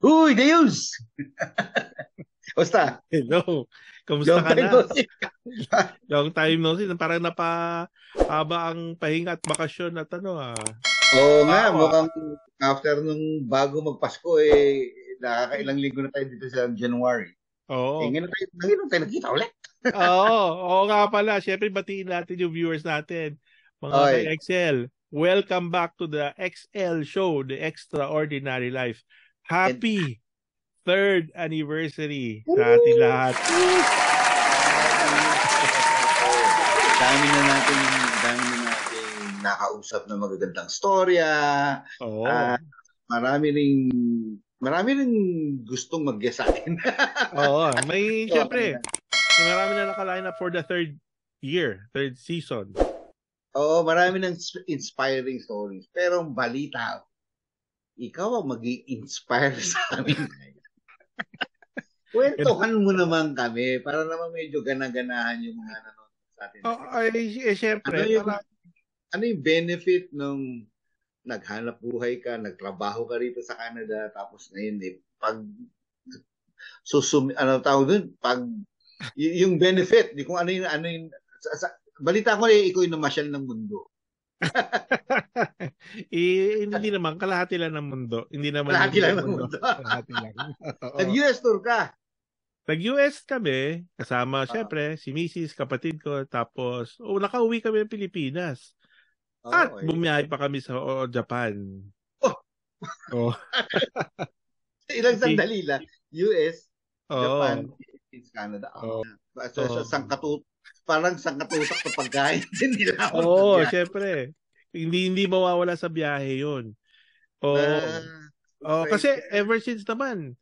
Uy, Deus! Basta, Hello. Kamusta long ka time na? no see. Long time no see. Parang napahaba ang pahinga at bakasyon at Oo nga, trabaho mukhang after nung bago magpasko, nakakailang linggo na tayo dito sa January. Oo. Ngayon tayo nakita ulit. Oo. Oo nga pala. Siyempre, batiin natin yung viewers natin. Mga Okay. ka-XL. Welcome back to the XL show, The Extraordinary Life. And, Happy third anniversary sa ating lahat. dami na natin nakausap na magagandang storya. Oo. Marami ring gustong mag-guest sa akin. Oo. May, So, siyempre, marami na nakaline up for the third season. oo, marami ng inspiring stories. Pero ang balita, ikaw ang mag-i-inspire sa amin. Kwentuhan mo naman kami para naman medyo gana-ganahan yung mga nanonood sa atin. Oh, Ano siyempre, yung, ano yung benefit nung naghanap buhay ka, nagtrabaho ka rito sa Canada, tapos ngayon pag ano tawag dun, yung benefit, di kung ano yung balita ko ikaw yung namasyal ng mundo. hindi naman, kalahati lang ng mundo. Hindi naman yung Kalahati lang buong ng mundo. mundo. Kalahati lang. Oo. Nag-US tour ka. Nag-US kami, kasama Ah, syempre si Mrs., kapatid ko, tapos nakauwi kami ng Pilipinas. At okay. bumiyahe pa kami sa Japan. Oh, Oh. ilang sandali lang. US, Japan, Oo. Philippines, Canada. Oo. Parang sangkatutak na pagkain din nila ako sa Oo, biyahe. syempre. Hindi mawawala sa biyahe 'yun. Oo. Ah, Oh, kasi friend ka. ever since naman,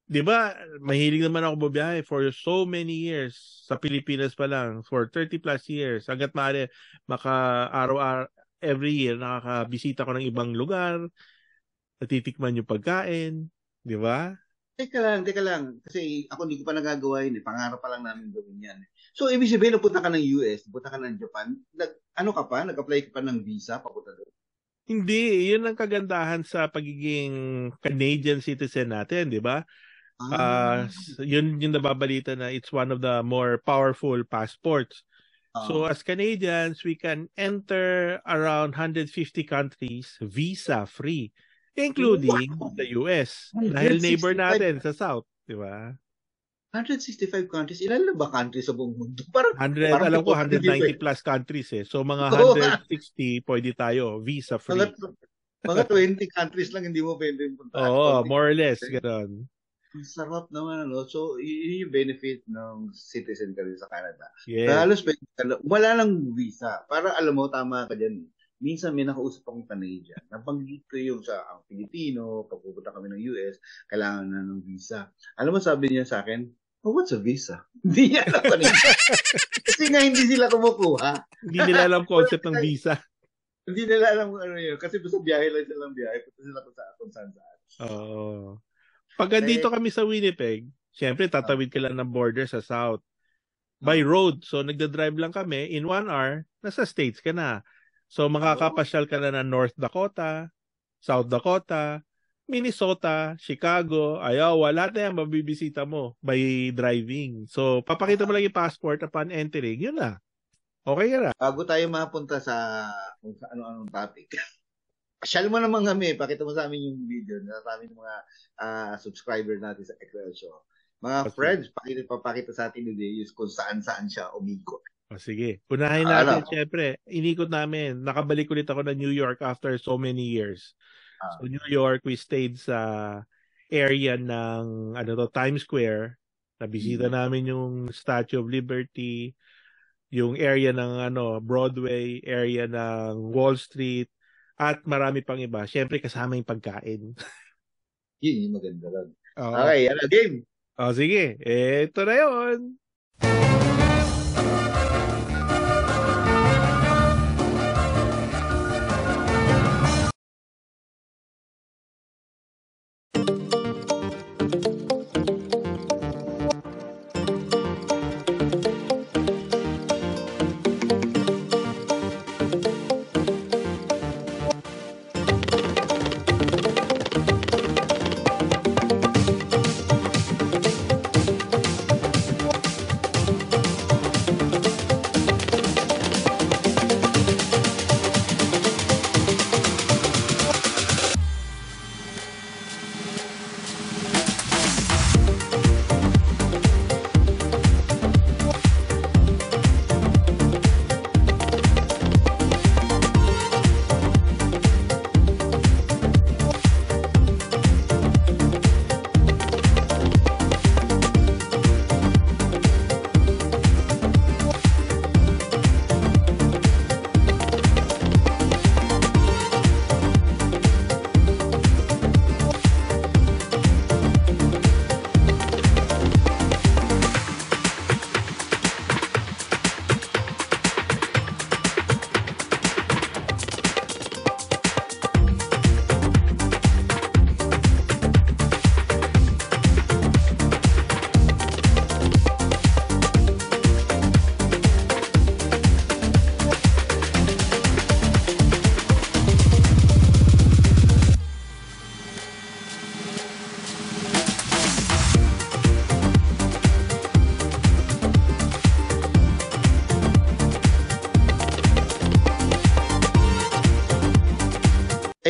'di ba, mahilig naman ako bumiyahe for so many years sa Pilipinas pa lang, for 30 plus years. Hangga't maaari araw-araw every year nakakabisita ko ng ibang lugar, natitikman yung pagkain, 'di ba? Teka lang. Kasi ako hindi ko pa nagagawa yun. Pangarap pa lang namin gawin yan. So, ibig sabihin, napunta ka ng US, napunta ka ng Japan, ano ka pa? Nag-apply ka pa ng visa papunta doon? Hindi, 'yun ang kagandahan sa pagiging Canadian citizen natin, 'di ba? Ah, Yun yung nababalita na it's one of the more powerful passports. So ah. as Canadians, we can enter around 150 countries visa-free, including Wow! the US. Dahil neighbor 165, natin sa South, di ba? 165 countries. Ilan lang ba countries sa buong mundo? Parang, 100, parang alam ko pito na hindi 190 pwede. plus countries eh. So mga Oo nga. 160 pwede tayo Mga, visa-free. mga 20 countries lang hindi mo pwede puntahan. Oo, Konti. more or less, gano'n. Ang sarap naman, ano? So, yun yung benefit ng citizen ka rin sa Canada. Yes. Halos pwede ka wala lang visa. Para alam mo, tama ka dyan. Minsan may nakausap akong Canadian. Nabanggit ko yung sa ang Pilipino, pag pupunta kami ng US, kailangan na ng visa. Alam mo, sabi niya sa akin, oh, what's a visa? Hindi niya alam pa rin. Kasi nga hindi sila kumukuha. Hindi nila alam concept ng visa. Hindi nila alam kung ano yun. Kasi basta biyahe lang silang biyahe. Punta sila kung saan saan. Oo. Pag andito Eh, kami sa Winnipeg, syempre uh, tatawid ka lang ng border sa South. By uh, road. So nagda-drive lang kami. In 1 hour, nasa States ka na. So oh, makakapasyal ka na ng North Dakota, South Dakota, Minnesota, Chicago, Iowa. Lahat na yan mabibisita mo by driving. So papakita mo lang yung passport upon entering. Yun na. Okay ka na. bago tayo mapunta sa kung sa ano-anong topic. Pasyal mo naman kami, pakita mo sa amin yung video na sa amin mga subscriber natin sa Excel Show. Mga Okay. friends, papakita sa atin ni Deus kung saan-saan siya umikot. O sige. Unahin natin, Ano? syempre. Inikot namin. Nakabalik ulit ako ng New York after so many years. Ah, So New York, we stayed sa area ng Times Square. Nabisita mm. namin yung Statue of Liberty, yung area ng Broadway, area ng Wall Street, at marami pang iba. Syempre kasama yung pagkain. Yun yung maganda lang. Oo. Okay, ano, game. O sige, eto na yun.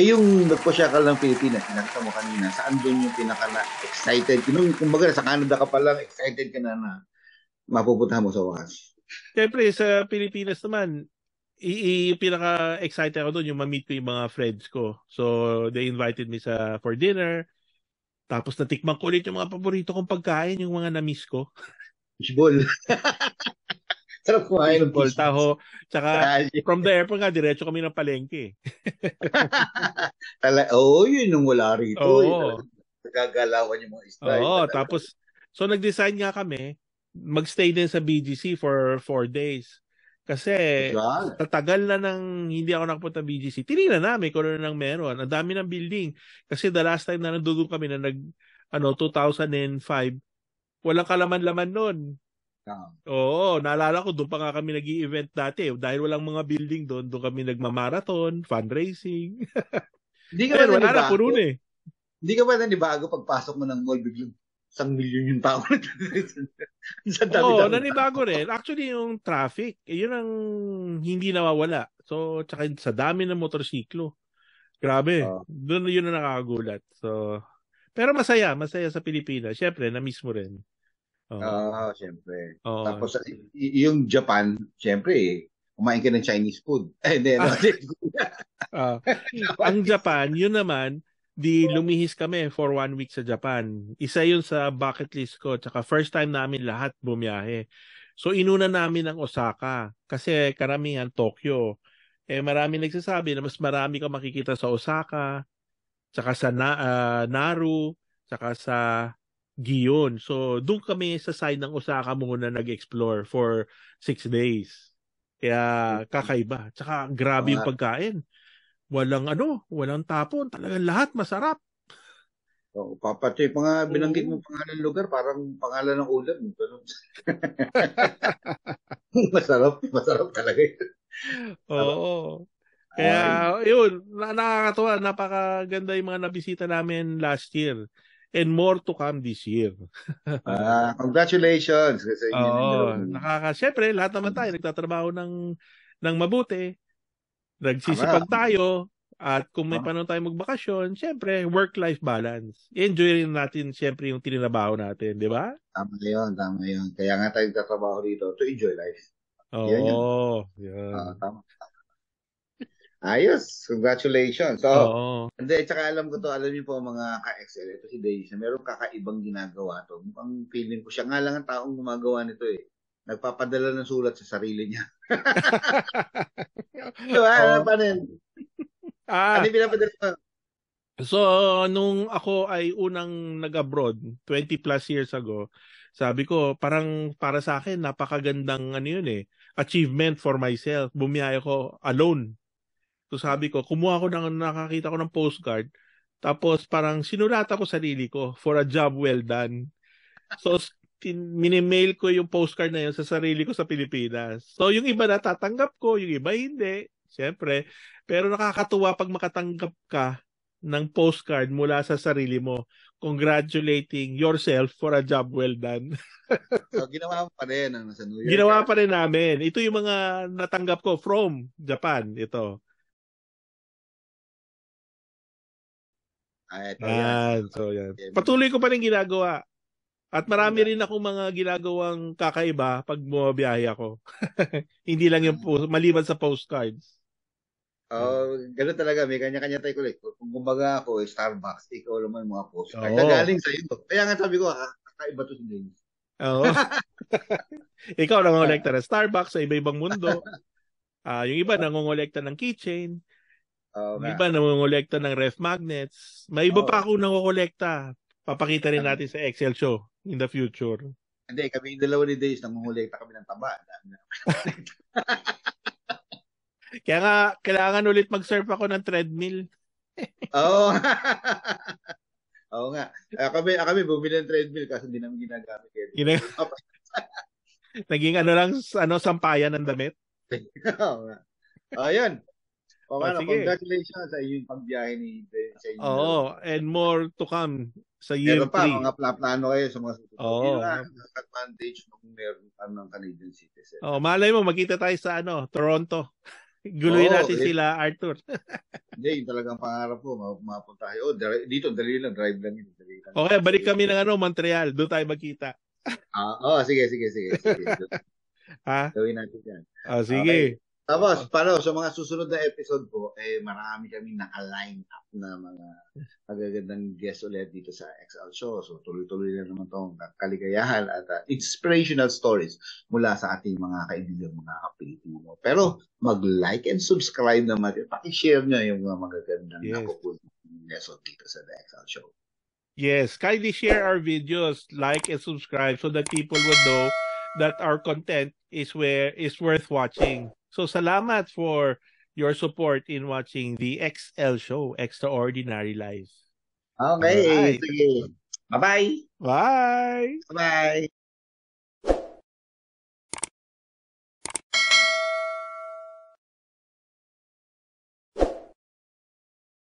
yung nagpasya ka lang Pilipinas, nakita mo kanina, saan doon yung pinaka-excited? Kumbaga, sa Canada ka pa lang, excited ka na mapupuntahan mo sa wakas. Siyempre, sa Pilipinas naman, pinaka-excited ako doon yung ma-meet ko yung mga friends ko. So, they invited me for dinner. Tapos natikman ko ulit yung mga paborito kong pagkain, yung mga na-miss ko. Fishball. Sarap kumain ng Fishball, fishball. taho. Tsaka, from the airport nga, diretso kami ng palengke. Yun yung wala rito. Oo. Nagagalawan yung mga isda. Oo, tapos, so nag-decide nga kami, magstay din sa BGC for 4 days. Kasi, sa tagal na nang hindi ako nakapunta BGC, tinignan namin kung ano nang meron. Ang dami ng building. Kasi the last time na nandun kami na 2005, walang kalaman-laman nun. Oo, naalala ko, doon pa nga kami nag-i-event dati. Dahil walang mga building doon kami nagmamarathon, fundraising. Pero wala na, puno na eh. Hindi ka ba nanibago pagpasok mo ng mall, biglang 1,000,000 yung tao? Oo, nanibago rin. Actually, yung traffic, yun ang hindi nawawala. So, tsaka sa dami ng motorsiklo. Grabe. Doon yun ang nakakagulat. So, pero masaya sa Pilipinas. Siyempre, na-miss mo rin. Siyempre. Tapos, yung Japan, siyempre, kumain ka ng Chinese food. Ang Japan, yun naman, lumihis kami for 1 week sa Japan. Isa yun sa bucket list ko. Tsaka first time namin lahat bumiyahe. So, inuna namin ang Osaka. Kasi karamihan Tokyo. Marami nagsasabi na mas marami ka makikita sa Osaka, tsaka sa Naru, tsaka sa Gion. So, doon kami sa side ng Osaka muna nag-explore for 6 days. Kaya kakaiba. Tsaka grabe yung pagkain. Walang tapon. Talagang lahat masarap. Papatay pa nga, binanggit mo pangalan ng lugar, parang pangalan ng ulam. Masarap talaga yun. Oo. Kaya, yun, nakakatuwa. Napakaganda yung mga nabisita namin last year. And more to come this year. Congratulations. Siyempre, lahat naman tayo nagtatrabaho ng mabuti. Nagsisipag tayo. At kung may panahon tayo magbakasyon, siyempre, work-life balance. Enjoy rin natin, siyempre, yung tinrabaho natin, di ba? Tama yun. Kaya nga tayo nagtatrabaho dito to enjoy life. Oo. Tama. Ayos. Congratulations. So, hindi, tsaka alam niyo po mga ka-XL, ito si Daisy, meron kakaibang ginagawa to. Mukhang feeling ko siya nga lang ang taong gumagawa nito eh. Nagpapadala ng sulat sa sarili niya. Diba? Paano yun? Ano yung pinapadala mo? So, nung ako ay unang nag-abroad, 20 plus years ago, sabi ko, parang para sa akin, napakagandang achievement for myself. Bumiyaya ko alone. So sabi ko, nakakita ko ng postcard, tapos parang sinulatan ko sarili ko for a job well done. So, minimail ko yung postcard na yun sa sarili ko sa Pilipinas. So, yung iba natatanggap ko, yung iba hindi. Siyempre. Pero nakakatuwa pag makatanggap ka ng postcard mula sa sarili mo, congratulating yourself for a job well done. So, ginawa mo pa rin sa New York? Ginawa pa rin namin. Ito yung mga natanggap ko from Japan. Ito. So, yan. Patuloy ko pa rin ginagawa. At marami rin akong mga ginagawang kakaiba pag bumabiyahe ako. Hindi lang yung maliban sa postcards. Gano'n talaga. May kanya-kanya tayo kulit. Kung kumbaga ako, Starbucks, ikaw naman yung mga postcard. Nagaling sa'yo. Kaya nga sabi ko, kakaiba to si James. Oo. Ikaw nangongolekta ng Starbucks sa iba-ibang mundo. Yung iba nangongolekta ng keychain. Yung iba nangongolekta ng ref magnets. May iba pa ako nangongolekta. Papakita rin natin sa Excel show in the future. Hindi, kami yung dalawa ni Days, nangongolekta kami ng taba. Kaya nga, kailangan ulit mag-surf ako ng treadmill. Oo. Oo nga. Kami bumili ng treadmill kasi hindi namin ginagamit. Naging sampayan ng damit. Oo nga. Ayun. Congratulations sa inyong pagbiyahe sa inyo. And more to come sa year 3. Meron pa, mga plano kayo sa mga susunod. Advantage nung meron ng Canadian citizen. Malay mo, magkita tayo sa Toronto. Guluhin Oo, natin sila, Arthur. hindi, yung talagang pangarap ko, mapunta tayo. Dito, dali lang, drive lang yun. Dali lang yun. Okay, balik kami ng Montreal. Doon tayo magkita. Sige. Ha? Gawin natin yan. Okay. Sige. Tapos, paano, sa mga susunod na episode po, marami kami naka-line up na mga magagandang guest ulit dito sa XL Show. So, tuloy-tuloy na naman itong kaligayahan at inspirational stories mula sa ating mga kaibigan, mga Pilipino. Pero, mag-like and subscribe naman. Paki-share nyo yung mga magagandang nakukulit lesson dito sa The XL Show. Yes, kindly share our videos, like and subscribe so that people would know that our content is worth watching. So salamat for your support in watching the XL Show, Extraordinary Life. Okay, sige. Bye-bye. Bye. Bye.